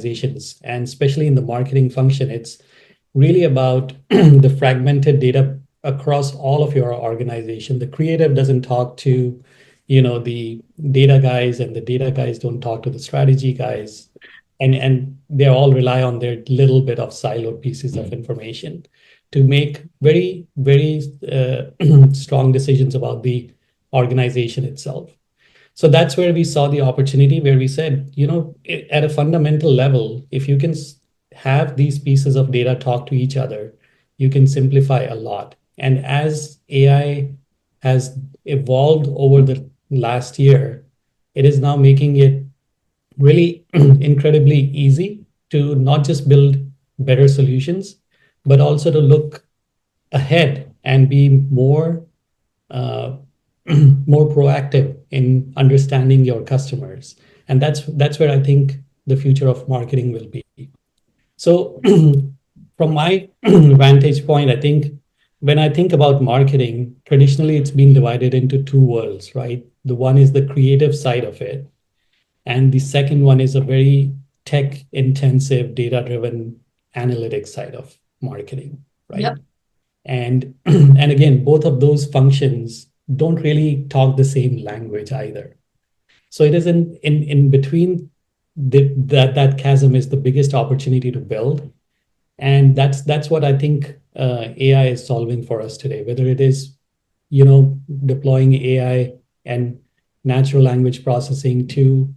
organizations, and especially in the marketing function, it's really about the fragmented data across all of your organization. The creative doesn't talk to, the data guys, and the data guys don't talk to the strategy guys, and they all rely on their little bit of siloed pieces of information to make very, very strong decisions about the organization itself. So that's where we saw the opportunity, where we said, at a fundamental level, if you can have these pieces of data talk to each other, you can simplify a lot. And as AI has evolved over the last year, it is now making it really incredibly easy to not just build better solutions, but also to look ahead and be more uh, more proactive in understanding your customers. And that's where I think the future of marketing will be. So from my vantage point, I think when I think about marketing, traditionally it's been divided into two worlds, right? The one is the creative side of it, and the second one is a very tech intensive, data driven analytics side of marketing, right? Yep. And and again, both of those functions don't really talk the same language either. So it is in between, that chasm is the biggest opportunity to build. And that's what I think AI is solving for us today, whether it is, deploying AI and natural language processing to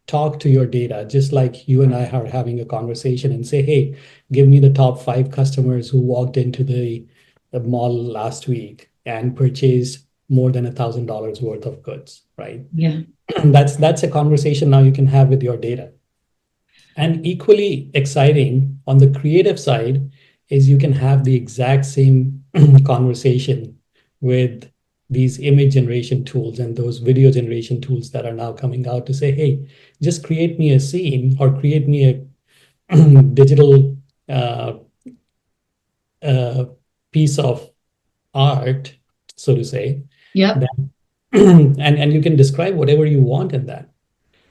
talk to your data, just like you and I are having a conversation and say, hey, give me the top 5 customers who walked into the mall last week and purchased more than $1,000 worth of goods, right? Yeah. That's a conversation now you can have with your data. And equally exciting on the creative side is you can have the exact same conversation with these image generation tools and those video generation tools that are now coming out to say, hey, just create me a scene or create me a digital uh, uh, piece of art, so to say, Yep. that, and you can describe whatever you want in that.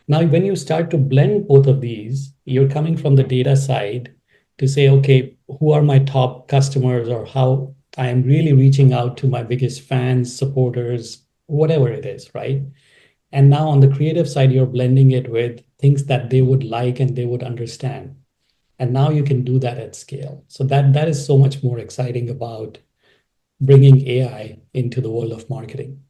Now, when you start to blend both of these, you're coming from the data side to say, okay, who are my top customers, or how I am really reaching out to my biggest fans, supporters, whatever it is, right? And now on the creative side, you're blending it with things that they would like and they would understand. And now you can do that at scale. So that is so much more exciting about bringing AI into the world of marketing.